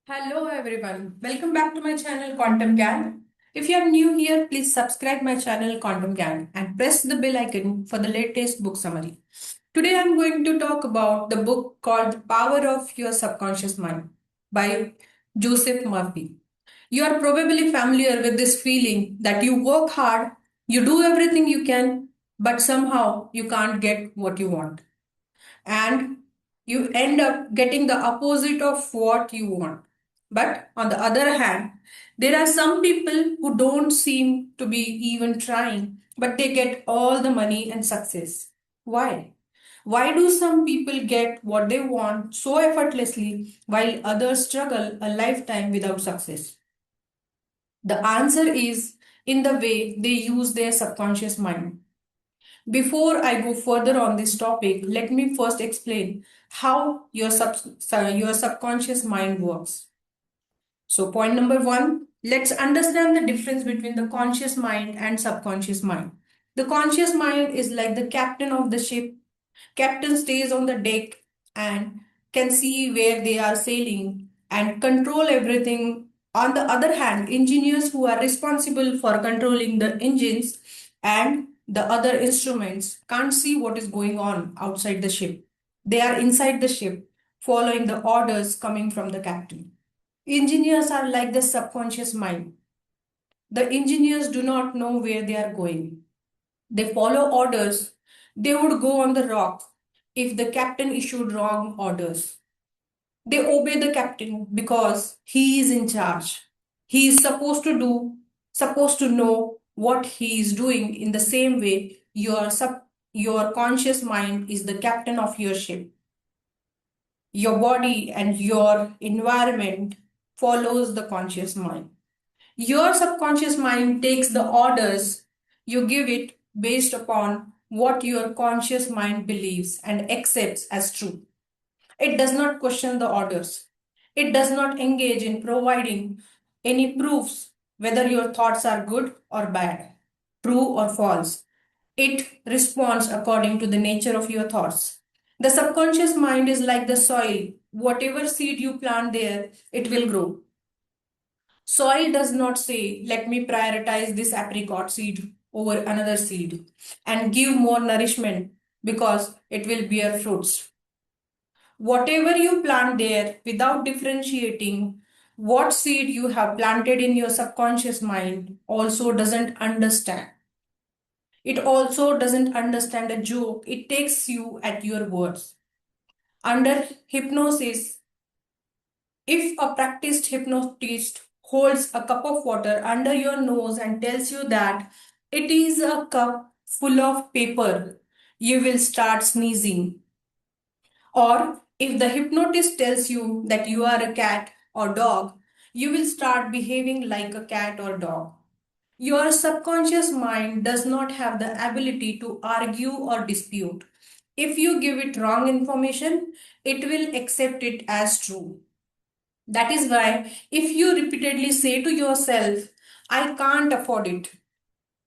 Hello everyone, welcome back to my channel Quantum Gyaan. If you are new here, please subscribe my channel Quantum Gyaan and press the bell icon for the latest book summary. Today I am going to talk about the book called The Power of Your Subconscious Mind by Joseph Murphy. You are probably familiar with this feeling that you work hard, you do everything you can, but somehow you can't get what you want and you end up getting the opposite of what you want. But on the other hand, there are some people who don't seem to be even trying, but they get all the money and success. Why? Why do some people get what they want so effortlessly while others struggle a lifetime without success? The answer is in the way they use their subconscious mind. Before I go further on this topic, let me first explain how your subconscious mind works. So, point number one, let's understand the difference between the conscious mind and subconscious mind. The conscious mind is like the captain of the ship. Captain stays on the deck and can see where they are sailing and control everything. On the other hand, engineers who are responsible for controlling the engines and the other instruments can't see what is going on outside the ship. They are inside the ship, following the orders coming from the captain. Engineers are like the subconscious mind. The engineers do not know where they are going. They follow orders. They would go on the rock if the captain issued wrong orders. They obey the captain because he is in charge. He is supposed to know what he is doing. In the same way, your conscious mind is the captain of your ship. Your body and your environment follows the conscious mind. Your subconscious mind takes the orders you give it based upon what your conscious mind believes and accepts as true. It does not question the orders. It does not engage in providing any proofs whether your thoughts are good or bad, true or false. It responds according to the nature of your thoughts. The subconscious mind is like the soil. Whatever seed you plant there, it will grow. Soil does not say, let me prioritize this apricot seed over another seed and give more nourishment because it will bear fruits. Whatever you plant there without differentiating what seed you have planted in your subconscious mind also doesn't understand. It also doesn't understand a joke. It takes you at your words. Under hypnosis, if a practiced hypnotist holds a cup of water under your nose and tells you that it is a cup full of paper, you will start sneezing. Or if the hypnotist tells you that you are a cat or dog, you will start behaving like a cat or dog. Your subconscious mind does not have the ability to argue or dispute. If you give it wrong information, it will accept it as true. That is why, if you repeatedly say to yourself, I can't afford it,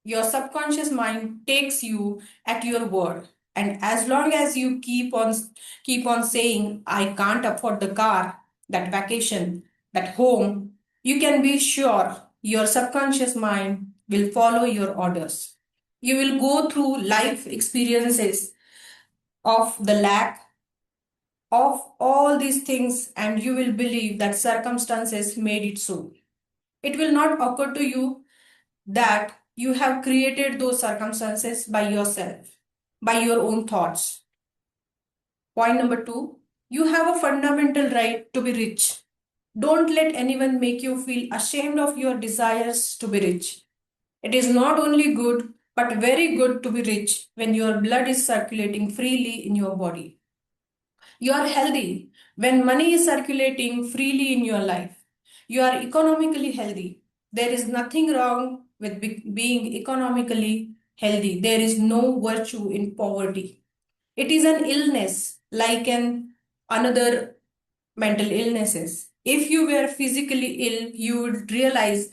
your subconscious mind takes you at your word. And as long as you keep on saying, I can't afford the car, that vacation, that home, you can be sure your subconscious mind will follow your orders. You will go through life experiences of the lack of all these things, and you will believe that circumstances made it so. It will not occur to you that you have created those circumstances by yourself, by your own thoughts. Point number two, you have a fundamental right to be rich. Don't let anyone make you feel ashamed of your desires to be rich. It is not only good, but very good to be rich when your blood is circulating freely in your body. You are healthy when money is circulating freely in your life. You are economically healthy. There is nothing wrong with being economically healthy. There is no virtue in poverty. It is an illness like an another mental illnesses. If you were physically ill, you would realize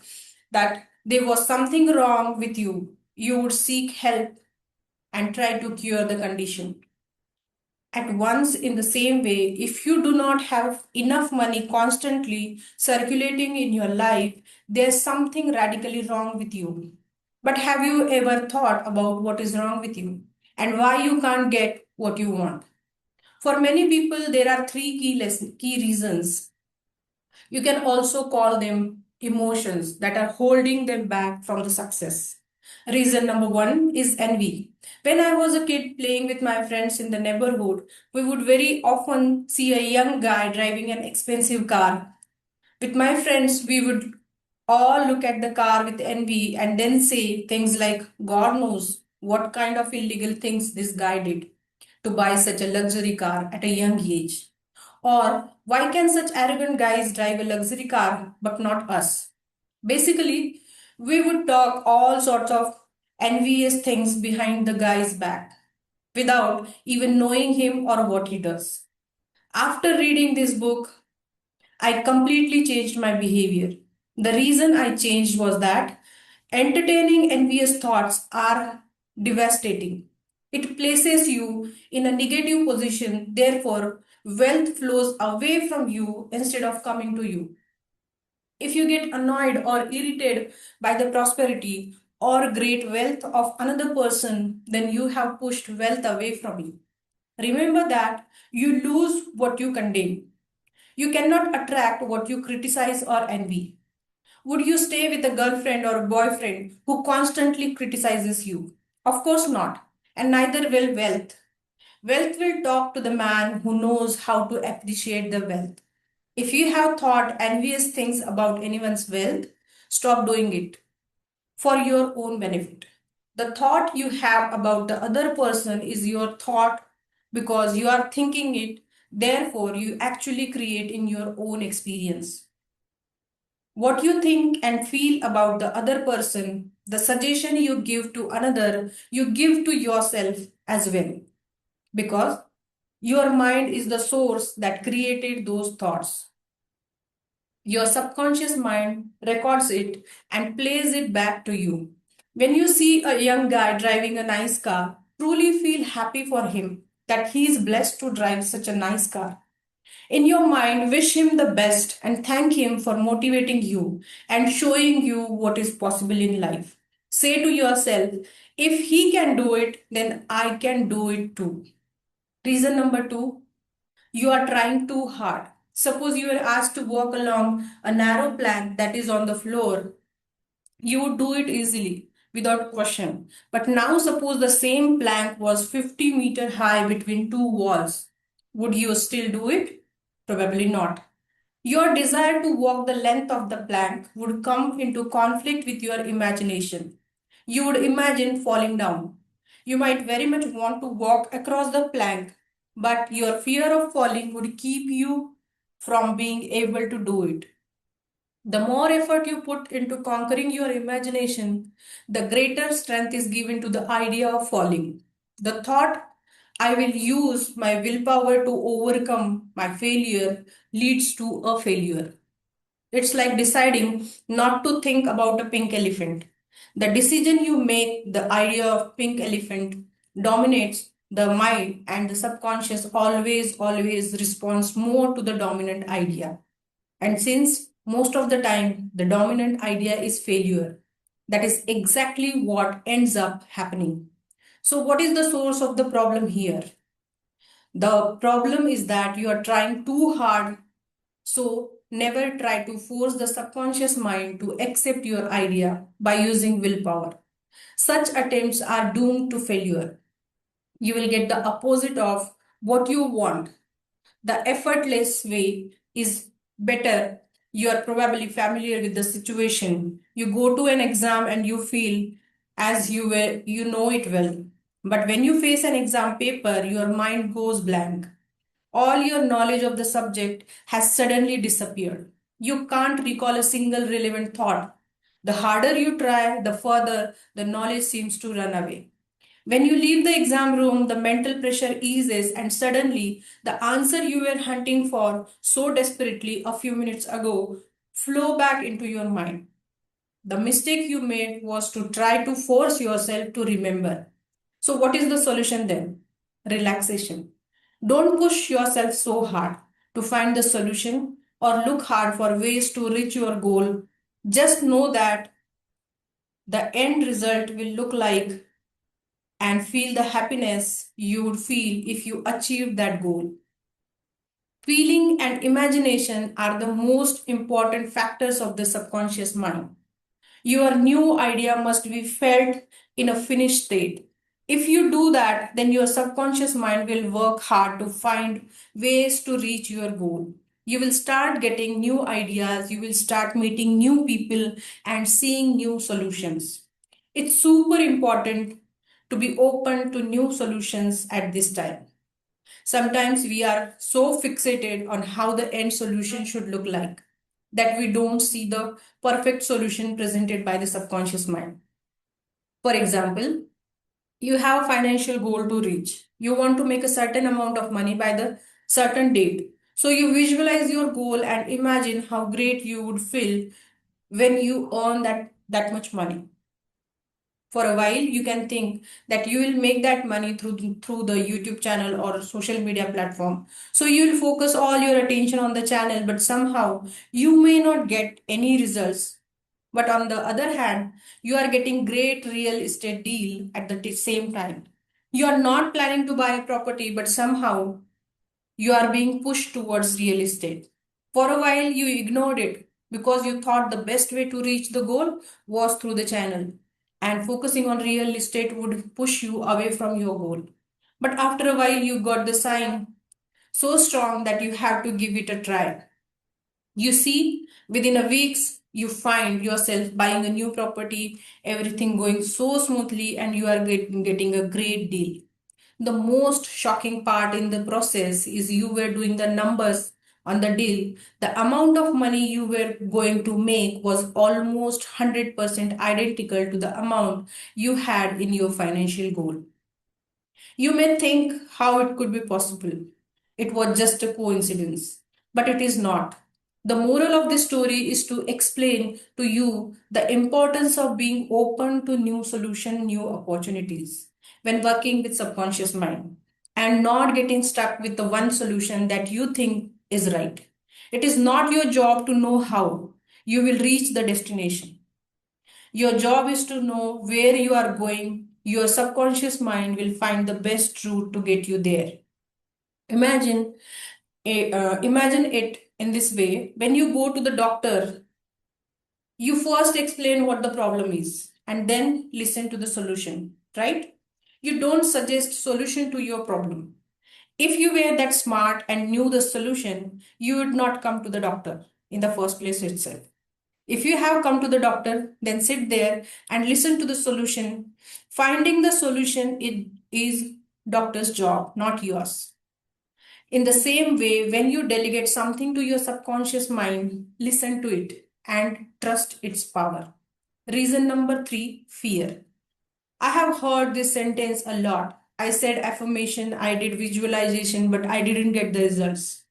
that there was something wrong with you. You would seek help and try to cure the condition. at once in the same way. If you do not have enough money constantly circulating in your life, there's something radically wrong with you. But have you ever thought about what is wrong with you and why you can't get what you want? For many people, there are three key reasons. You can also call them emotions that are holding them back from the success. Reason number one is envy. When I was a kid playing with my friends in the neighborhood, we would very often see a young guy driving an expensive car. With my friends, we would all look at the car with envy and then say things like, God knows what kind of illegal things this guy did to buy such a luxury car at a young age. Or why can such arrogant guys drive a luxury car but not us? Basically, we would talk all sorts of envious things behind the guy's back without even knowing him or what he does. After reading this book, I completely changed my behavior. The reason I changed was that entertaining envious thoughts are devastating. It places you in a negative position, therefore, wealth flows away from you instead of coming to you. If you get annoyed or irritated by the prosperity or great wealth of another person, then you have pushed wealth away from you. Remember that you lose what you condemn. You cannot attract what you criticize or envy. Would you stay with a girlfriend or a boyfriend who constantly criticizes you? Of course not. And neither will wealth. Wealth will talk to the man who knows how to appreciate the wealth. If you have thought envious things about anyone's wealth, stop doing it for your own benefit. The thought you have about the other person is your thought because you are thinking it, therefore, you actually create in your own experience. What you think and feel about the other person, the suggestion you give to another, you give to yourself as well. Because your mind is the source that created those thoughts. Your subconscious mind records it and plays it back to you. When you see a young guy driving a nice car, truly feel happy for him that he is blessed to drive such a nice car. In your mind, wish him the best and thank him for motivating you and showing you what is possible in life. Say to yourself, if he can do it, then I can do it too. Reason number two, you are trying too hard. Suppose you were asked to walk along a narrow plank that is on the floor, you would do it easily without question. But now suppose the same plank was 50-meter high between two walls. Would you still do it? Probably not. Your desire to walk the length of the plank would come into conflict with your imagination. You would imagine falling down. You might very much want to walk across the plank, but your fear of falling would keep you from being able to do it. The more effort you put into conquering your imagination, the greater strength is given to the idea of falling. The thought, I will use my willpower to overcome my failure, leads to a failure. It's like deciding not to think about a pink elephant. The decision you make, the idea of pink elephant, dominates the mind, and the subconscious always responds more to the dominant idea. And since most of the time the dominant idea is failure, that is exactly what ends up happening. So, what is the source of the problem here? The problem is that you are trying too hard, so never try to force the subconscious mind to accept your idea by using willpower. Such attempts are doomed to failure. You will get the opposite of what you want. The effortless way is better. You are probably familiar with the situation. You go to an exam and you feel as you know it well. But when you face an exam paper, your mind goes blank. All your knowledge of the subject has suddenly disappeared. You can't recall a single relevant thought. The harder you try, the further the knowledge seems to run away. When you leave the exam room, the mental pressure eases, and suddenly the answer you were hunting for so desperately a few minutes ago flow back into your mind. The mistake you made was to try to force yourself to remember. So, what is the solution then? Relaxation. Don't push yourself so hard to find the solution or look hard for ways to reach your goal. Just know that the end result will look like and feel the happiness you would feel if you achieved that goal. Feeling and imagination are the most important factors of the subconscious mind. Your new idea must be felt in a finished state. If you do that, then your subconscious mind will work hard to find ways to reach your goal. You will start getting new ideas, you will start meeting new people and seeing new solutions. It's super important to be open to new solutions at this time. Sometimes we are so fixated on how the end solution should look like that we don't see the perfect solution presented by the subconscious mind. For example, you have a financial goal to reach. You want to make a certain amount of money by the certain date. So you visualize your goal and imagine how great you would feel when you earn that much money. For a while you can think that you will make that money through the YouTube channel or social media platform, so you will focus all your attention on the channel, but somehow you may not get any results. But on the other hand, you are getting great real estate deal at the same time. You are not planning to buy a property, but somehow you are being pushed towards real estate. For a while, you ignored it because you thought the best way to reach the goal was through the channel, and focusing on real estate would push you away from your goal. But after a while, you got the sign so strong that you have to give it a try. You see, within a weeks, you find yourself buying a new property, everything going so smoothly, and you are getting a great deal. The most shocking part in the process is you were doing the numbers on the deal. The amount of money you were going to make was almost 100% identical to the amount you had in your financial goal. You may think how it could be possible. It was just a coincidence, but it is not. The moral of this story is to explain to you the importance of being open to new solution, new opportunities when working with subconscious mind, and not getting stuck with the one solution that you think is right. It is not your job to know how you will reach the destination. Your job is to know where you are going. Your subconscious mind will find the best route to get you there. Imagine, imagine it in this way. When you go to the doctor, you first explain what the problem is and then listen to the solution, right? You don't suggest solution to your problem. If you were that smart and knew the solution, you would not come to the doctor in the first place itself. If you have come to the doctor, then sit there and listen to the solution. Finding the solution is doctor's job, not yours. In the same way, when you delegate something to your subconscious mind, listen to it and trust its power. Reason number three, fear. I have heard this sentence a lot. I said affirmation, I did visualization, but I didn't get the results.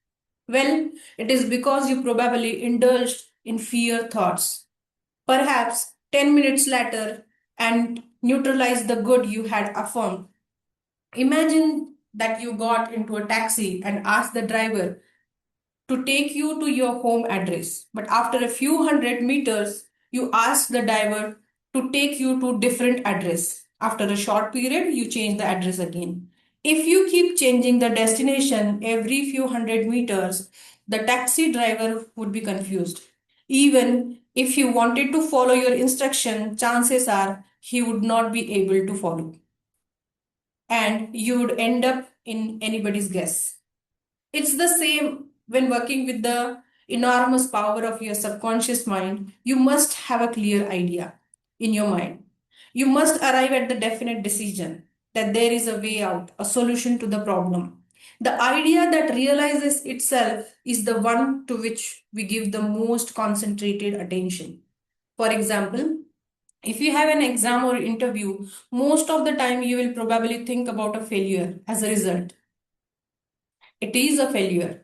Well, it is because you probably indulged in fear thoughts. Perhaps 10 minutes later and neutralized the good you had affirmed. Imagine that you got into a taxi and asked the driver to take you to your home address. But after a few hundred meters, you ask the driver to take you to different address. After a short period, you change the address again. If you keep changing the destination every few hundred meters, the taxi driver would be confused. Even if he wanted to follow your instruction, chances are he would not be able to follow. And you would end up in anybody's guess. It's the same when working with the enormous power of your subconscious mind. You must have a clear idea in your mind. You must arrive at the definite decision that there is a way out, a solution to the problem. The idea that realizes itself is the one to which we give the most concentrated attention. For example, if you have an exam or interview, most of the time you will probably think about a failure as a result. It is a failure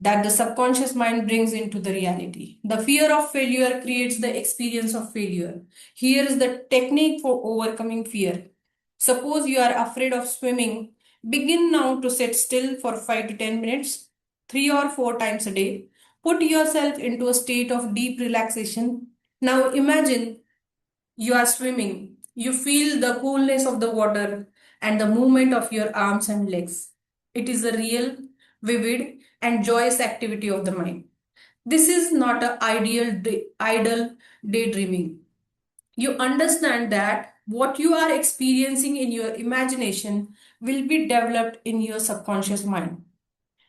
that the subconscious mind brings into the reality. The fear of failure creates the experience of failure. Here is the technique for overcoming fear. Suppose you are afraid of swimming. Begin now to sit still for 5 to 10 minutes, 3 or 4 times a day. Put yourself into a state of deep relaxation. Now imagine you are swimming. You feel the coolness of the water and the movement of your arms and legs. It is a real, vivid, and joyous activity of the mind. This is not an idle daydreaming. You understand that what you are experiencing in your imagination will be developed in your subconscious mind.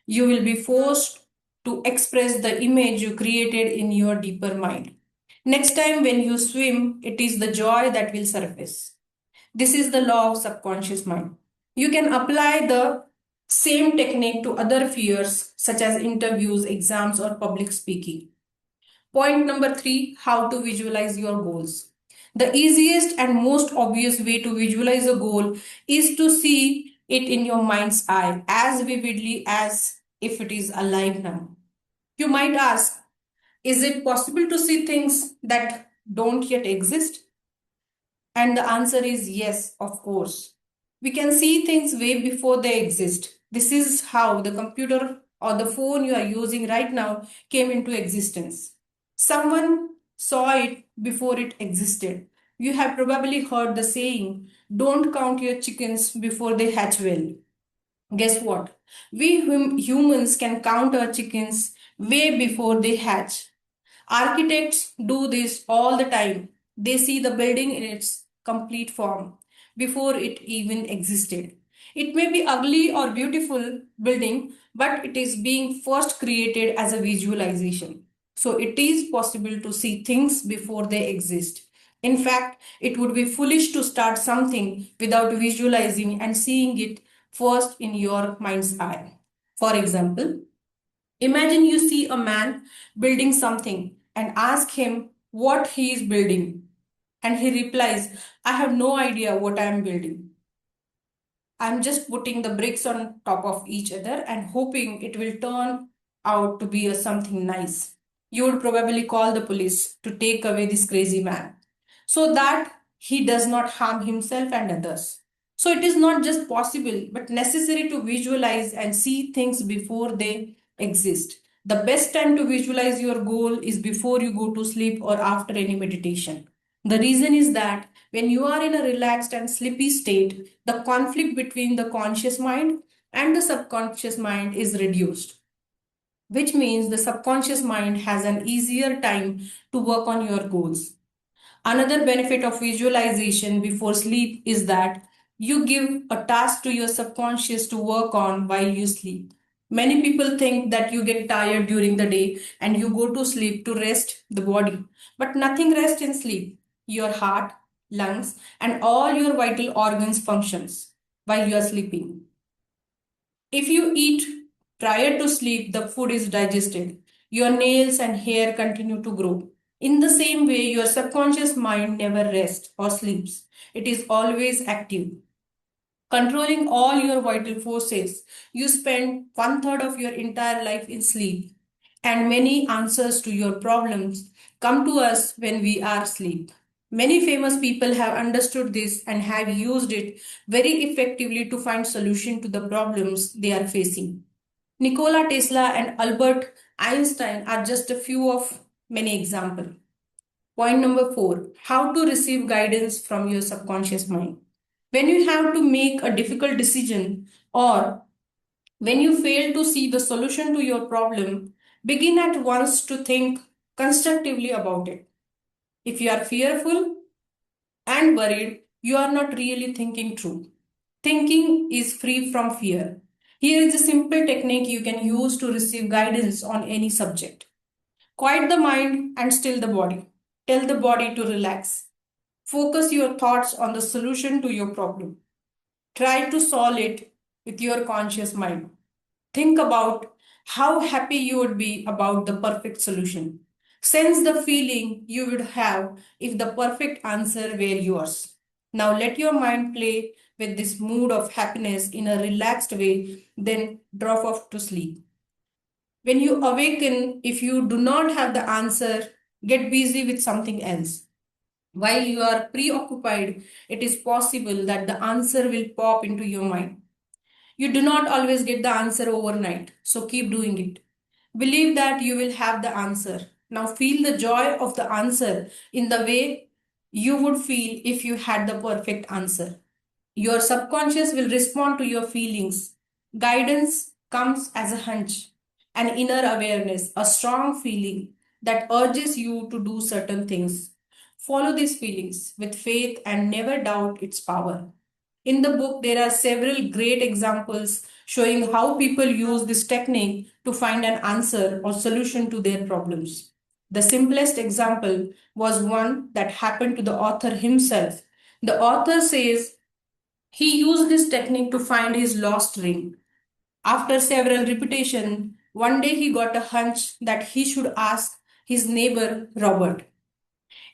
You will be forced to express the image you created in your deeper mind. Next time when you swim, it is the joy that will surface. This is the law of subconscious mind. You can apply the same technique to other fears such as interviews, exams, or public speaking. Point number three, how to visualize your goals. The easiest and most obvious way to visualize a goal is to see it in your mind's eye as vividly as if it is alive now. You might ask, is it possible to see things that don't yet exist? And the answer is yes, of course. We can see things way before they exist. This is how the computer or the phone you are using right now came into existence. Someone saw it before it existed. You have probably heard the saying, don't count your chickens before they hatch well. Guess what? We humans can count our chickens way before they hatch. Architects do this all the time. They see the building in its complete form before it even existed. It may be ugly or beautiful building, but it is being first created as a visualization. So it is possible to see things before they exist. In fact, it would be foolish to start something without visualizing and seeing it first in your mind's eye. For example, imagine you see a man building something and ask him what he is building. And he replies, I have no idea what I am building. I'm just putting the bricks on top of each other and hoping it will turn out to be something nice. You would probably call the police to take away this crazy man so that he does not harm himself and others. So it is not just possible but necessary to visualize and see things before they exist. The best time to visualize your goal is before you go to sleep or after any meditation. The reason is that when you are in a relaxed and sleepy state, the conflict between the conscious mind and the subconscious mind is reduced, which means the subconscious mind has an easier time to work on your goals. Another benefit of visualization before sleep is that you give a task to your subconscious to work on while you sleep. Many people think that you get tired during the day and you go to sleep to rest the body, but nothing rests in sleep. Your heart, lungs, and all your vital organs functions while you are sleeping. If you eat prior to sleep, the food is digested. Your nails and hair continue to grow. In the same way, your subconscious mind never rests or sleeps. It is always active, controlling all your vital forces. You spend one third of your entire life in sleep, and many answers to your problems come to us when we are asleep. Many famous people have understood this and have used it very effectively to find solution to the problems they are facing. Nikola Tesla and Albert Einstein are just a few of many examples. Point number four, how to receive guidance from your subconscious mind. When you have to make a difficult decision or when you fail to see the solution to your problem, begin at once to think constructively about it. If you are fearful and worried, you are not really thinking true. Thinking is free from fear. Here is a simple technique you can use to receive guidance on any subject. Quiet the mind and still the body. Tell the body to relax. Focus your thoughts on the solution to your problem. Try to solve it with your conscious mind. Think about how happy you would be about the perfect solution. Sense the feeling you would have if the perfect answer were yours. Now let your mind play with this mood of happiness in a relaxed way, then drop off to sleep. When you awaken, if you do not have the answer, get busy with something else. While you are preoccupied, it is possible that the answer will pop into your mind. You do not always get the answer overnight, so keep doing it. Believe that you will have the answer. Now feel the joy of the answer in the way you would feel if you had the perfect answer. Your subconscious will respond to your feelings. Guidance comes as a hunch, an inner awareness, a strong feeling that urges you to do certain things. Follow these feelings with faith and never doubt its power. In the book, there are several great examples showing how people use this technique to find an answer or solution to their problems. The simplest example was one that happened to the author himself. The author says he used this technique to find his lost ring. After several repetitions, one day he got a hunch that he should ask his neighbor Robert.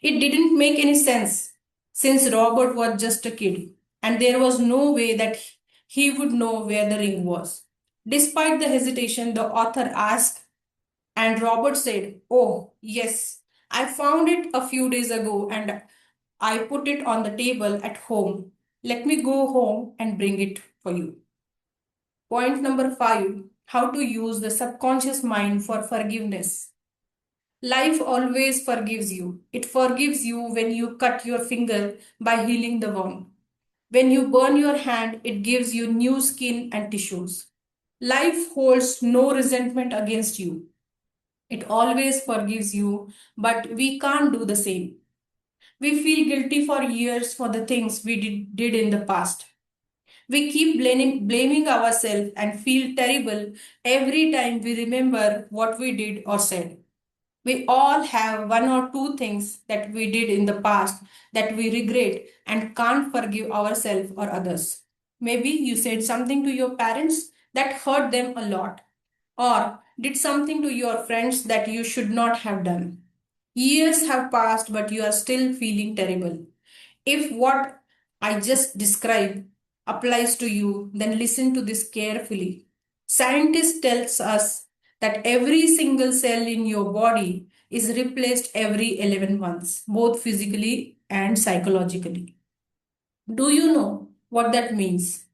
It didn't make any sense since Robert was just a kid and there was no way that he would know where the ring was. Despite the hesitation, the author asked, and Robert said, "Oh, yes, I found it a few days ago and I put it on the table at home. Let me go home and bring it for you." Point number 5, how to use the subconscious mind for forgiveness. Life always forgives you. It forgives you when you cut your finger by healing the wound. When you burn your hand, it gives you new skin and tissues. Life holds no resentment against you. It always forgives you, but we can't do the same. We feel guilty for years for the things we did in the past. We keep blaming ourselves and feel terrible every time we remember what we did or said. We all have one or two things that we did in the past that we regret and can't forgive ourselves or others. Maybe you said something to your parents that hurt them a lot, or did something to your friends that you should not have done. Years have passed, but you are still feeling terrible. If what I just described applies to you, then listen to this carefully. Scientists tells us that every single cell in your body is replaced every 11 months, both physically and psychologically. Do you know what that means?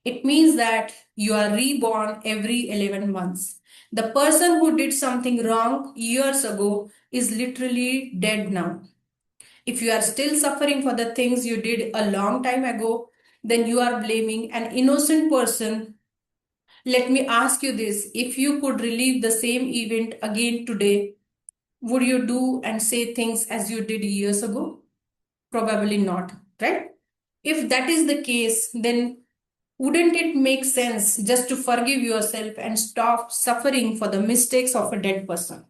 It means that you are reborn every 11 months. The person who did something wrong years ago is literally dead now. If you are still suffering for the things you did a long time ago, then you are blaming an innocent person. Let me ask you this, if you could relive the same event again today, would you do and say things as you did years ago? Probably not, right? If that is the case, then wouldn't it make sense just to forgive yourself and stop suffering for the mistakes of a dead person?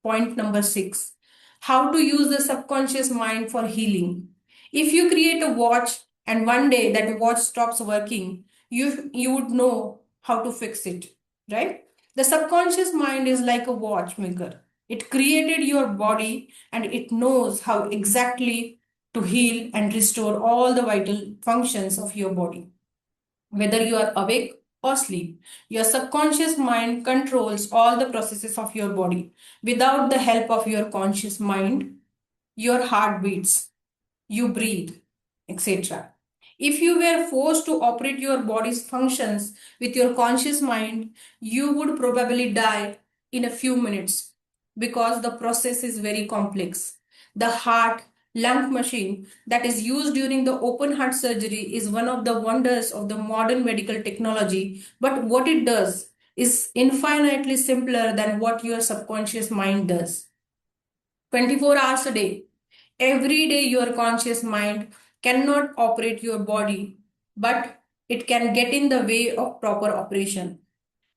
Point number 6, how to use the subconscious mind for healing. If you create a watch and one day that watch stops working, you would know how to fix it, right? The subconscious mind is like a watchmaker. It created your body and it knows how exactly to heal and restore all the vital functions of your body. Whether you are awake or asleep, your subconscious mind controls all the processes of your body. Without the help of your conscious mind, your heart beats, you breathe, etc. If you were forced to operate your body's functions with your conscious mind, you would probably die in a few minutes because the process is very complex. The heart lung machine that is used during the open heart surgery is one of the wonders of the modern medical technology, but what it does is infinitely simpler than what your subconscious mind does. 24 hours a day. Every day, your conscious mind cannot operate your body, but it can get in the way of proper operation.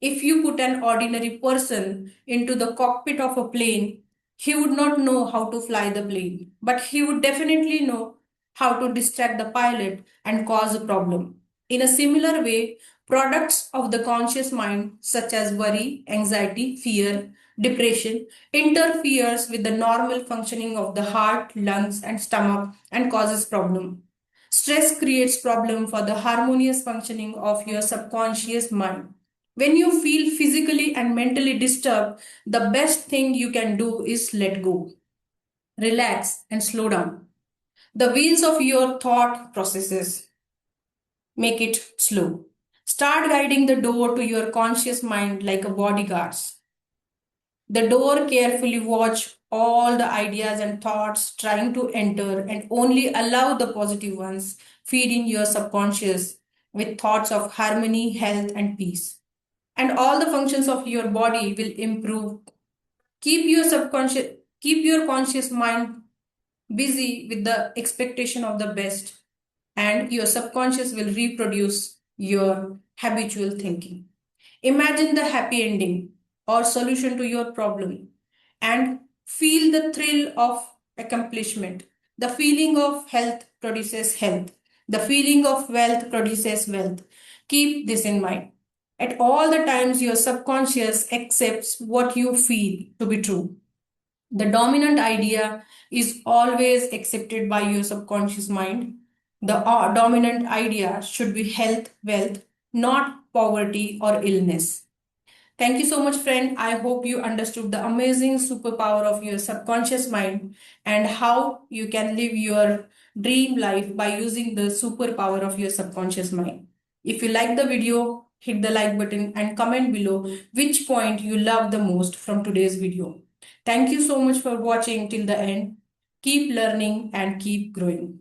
If you put an ordinary person into the cockpit of a plane, he would not know how to fly the plane, but he would definitely know how to distract the pilot and cause a problem. In a similar way, products of the conscious mind such as worry, anxiety, fear, depression interferes with the normal functioning of the heart, lungs and stomach and causes problem. Stress creates problem for the harmonious functioning of your subconscious mind. When you feel physically and mentally disturbed, the best thing you can do is let go, relax, and slow down. The wheels of your thought processes make it slow. Start guiding the door to your conscious mind like a bodyguards. The door carefully watch all the ideas and thoughts trying to enter and only allow the positive ones, feeding your subconscious with thoughts of harmony, health, and peace. And all the functions of your body will improve. Keep your conscious mind busy with the expectation of the best, and your subconscious will reproduce your habitual thinking. Imagine the happy ending or solution to your problem and feel the thrill of accomplishment. The feeling of health produces health. The feeling of wealth produces wealth. Keep this in mind. At all the times, your subconscious accepts what you feel to be true. The dominant idea is always accepted by your subconscious mind. The dominant idea should be health, wealth, not poverty or illness. Thank you so much, friend. I hope you understood the amazing superpower of your subconscious mind and how you can live your dream life by using the superpower of your subconscious mind. If you like the video, hit the like button and comment below which point you love the most from today's video. Thank you so much for watching till the end. Keep learning and keep growing.